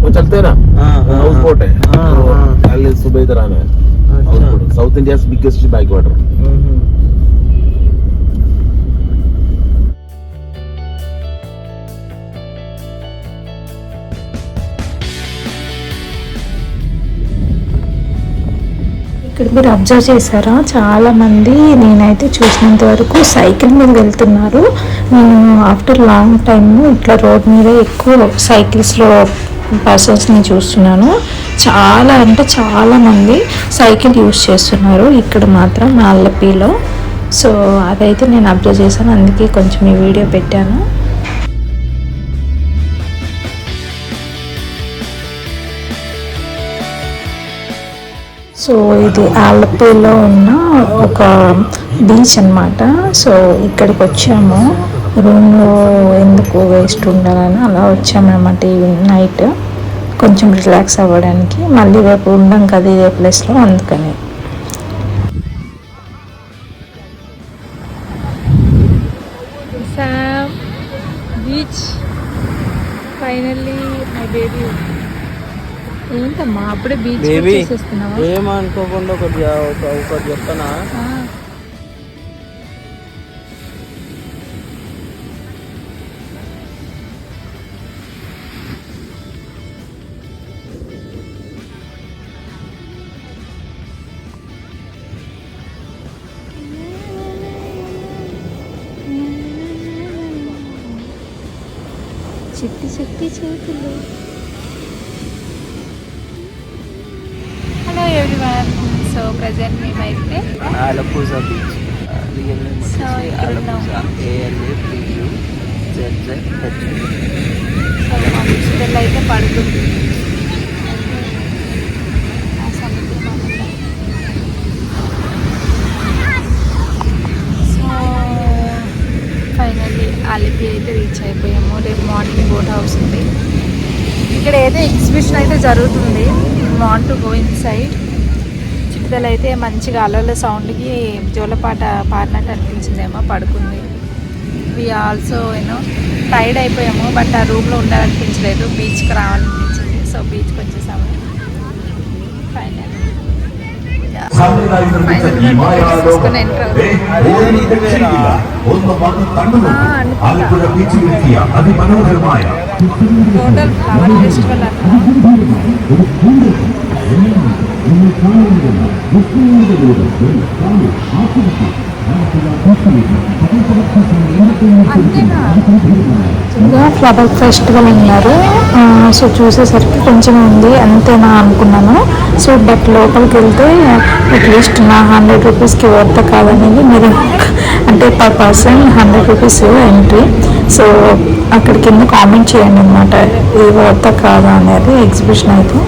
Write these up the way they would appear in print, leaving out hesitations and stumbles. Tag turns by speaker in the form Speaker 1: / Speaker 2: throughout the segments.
Speaker 1: वो चलते हैं ना हाउस बोट है तो सुबह इधर आना है south India biggest back water
Speaker 2: ఇక్కడ మీరు అబ్జర్వ్ చేశారా, చాలా మంది నేనైతే చూసినంత వరకు సైకిల్ మీద వెళ్తున్నారు. నేను ఆఫ్టర్ లాంగ్ టైమ్ ఇట్లా రోడ్ మీద ఎక్కువ సైకిల్స్లో పర్సన్స్ని చూస్తున్నాను. చాలా అంటే చాలా మంది సైకిల్ యూజ్ చేస్తున్నారు ఇక్కడ మాత్రం అల్లపిలో. సో అదైతే నేను అబ్జర్వ్ చేశాను, అందుకే కొంచెం ఈ వీడియో పెట్టాను. సో ఇది ఆలపీలో ఉన్న ఒక బీచ్ అన్నమాట. సో ఇక్కడికి వచ్చాము, రూమ్లో ఎందుకు వేస్ట్ ఉండాలని అలా వచ్చామన్నమాట. ఈ నైట్ కొంచెం రిలాక్స్ అవ్వడానికి, మళ్ళీ రేపు ఉండం కదా ఇదే ప్లేస్లో, అందుకని.
Speaker 3: Beach finally my baby. ఏంటమ్మా అప్పుడే బీచ్ చేసేస్తున్నావా?
Speaker 4: ఏమనుకోకుండా ఒకటి చెప్తానా,
Speaker 3: చిట్టి చిట్టి చేతులు. హలో ఎవ్రీవన్, సో ప్రజెంట్ మేమైతే
Speaker 4: ఆలపూజా బీచ్
Speaker 3: సో ఇక్కడ ఉన్నాం. మా బీచ్ పిల్లలు అయితే పడుతుంది ఆ సముద్రం. సో ఫైనల్లీ అలిపి అయితే రీచ్ అయిపోయాము. రేపు మార్నింగ్ బోట్ హౌస్ ఉంది. ఇక్కడ ఏదో ఎగ్జిబిషన్ అయితే జరుగుతుంది. Want to go inside. చిట్టుదల అయితే మంచిగా అలల సౌండ్కి జోలపాట పాడినట్టు అనిపించిందేమో, పడుకుంది. వి ఆల్సో టైర్డ్ అయిపోయాము, బట్ ఆ రూమ్లో ఉండాలనిపించలేదు, బీచ్కి రావాలనిపించింది. సో బీచ్కి వచ్చేసాము final. Total flower festival
Speaker 2: flower festival అన్నారు. సో చూసేసరికి కొంచెం ఉంది అంతేనా అనుకున్నాను. సో బట్ లోపలికి వెళ్తే అట్లీస్ట్ నా 100 రూపీస్కి వర్త్ కాదనేది మీరు, అంటే per person 100 rupees entry. So అక్కడ కింద కామెంట్ చేయండి అనమాట, ఇది వర్త్ కాదా అనేది. ఎగ్జిబిషన్ అయితే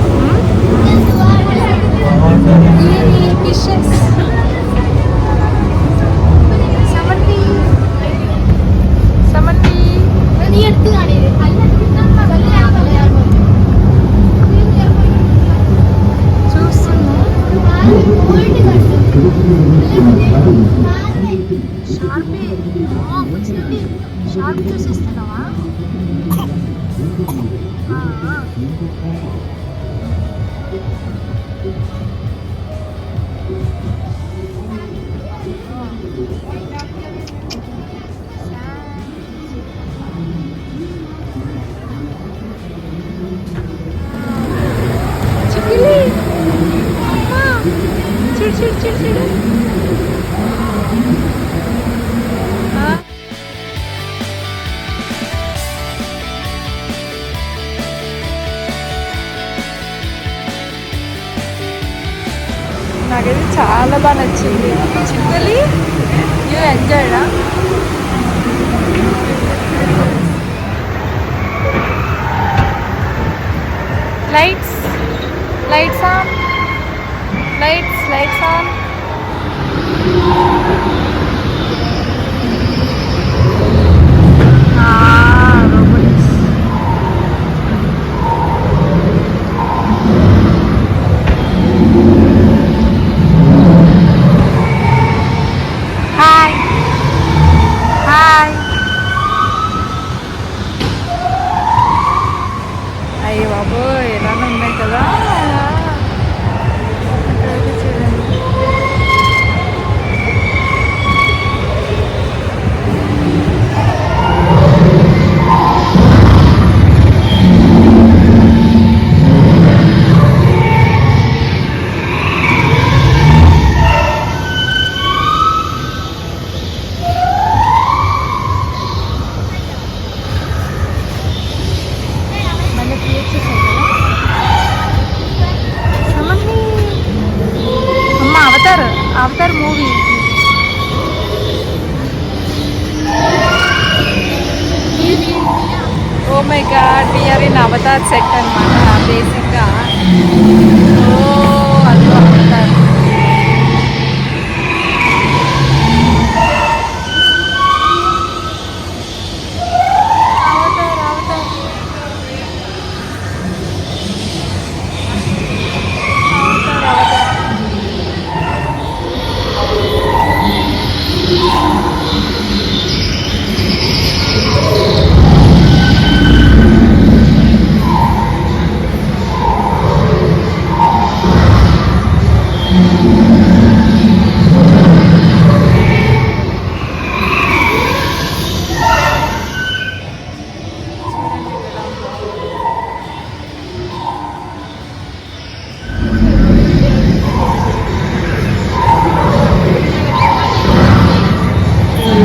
Speaker 3: షార్ప్ చూసిస్తున్నావా? చిక్కిలి చూడు చూడు చూడు చూడు. నాకైతే చాలా బాగా నచ్చింది. చిక్కలి యూ ఎంజాయ్డా? Lights lights on, lights on. బాబో ఎలానే ఉన్నాయి కదా. ఇక్కడైతే చూడండి. Avatar movie. Oh my God, we are in Avatar set అనమాట బేసిక్గా. ఓ అది Avatar.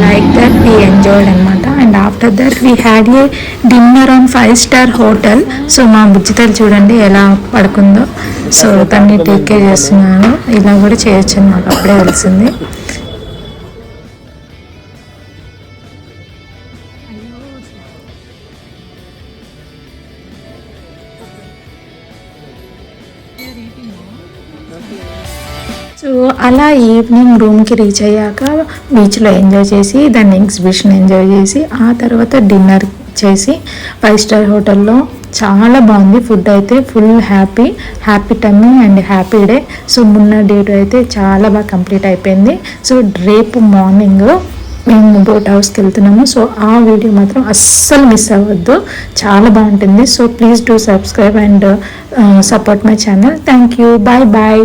Speaker 2: Like that we enjoyed అనమాట. And after that we had a dinner on 5-star hotel. So మా బుజ్జితలు చూడండి ఎలా పడుకుందో. సో తన్ని టేక్ కేర్ చేస్తున్నాను. ఇలా కూడా చేయొచ్చు అని మాకు అప్పుడే తెలిసింది. సో అలా ఈవినింగ్ రూమ్కి రీచ్ అయ్యాక బీచ్లో ఎంజాయ్ చేసి దాన్ని ఎగ్జిబిషన్ ఎంజాయ్ చేసి ఆ తర్వాత డిన్నర్ చేసి 5-star హోటల్లో చాలా బాగుంది. ఫుడ్ అయితే full happy time and happy day. So మొన్న డేట్ అయితే చాలా బాగా కంప్లీట్ అయిపోయింది. సో రేపు మార్నింగ్ మేము బోట్ హౌస్కి వెళ్తున్నాము. సో ఆ వీడియో మాత్రం అస్సలు మిస్ అవ్వద్దు, చాలా బాగుంటుంది. So please do subscribe and support my channel. Thank you. Bye bye.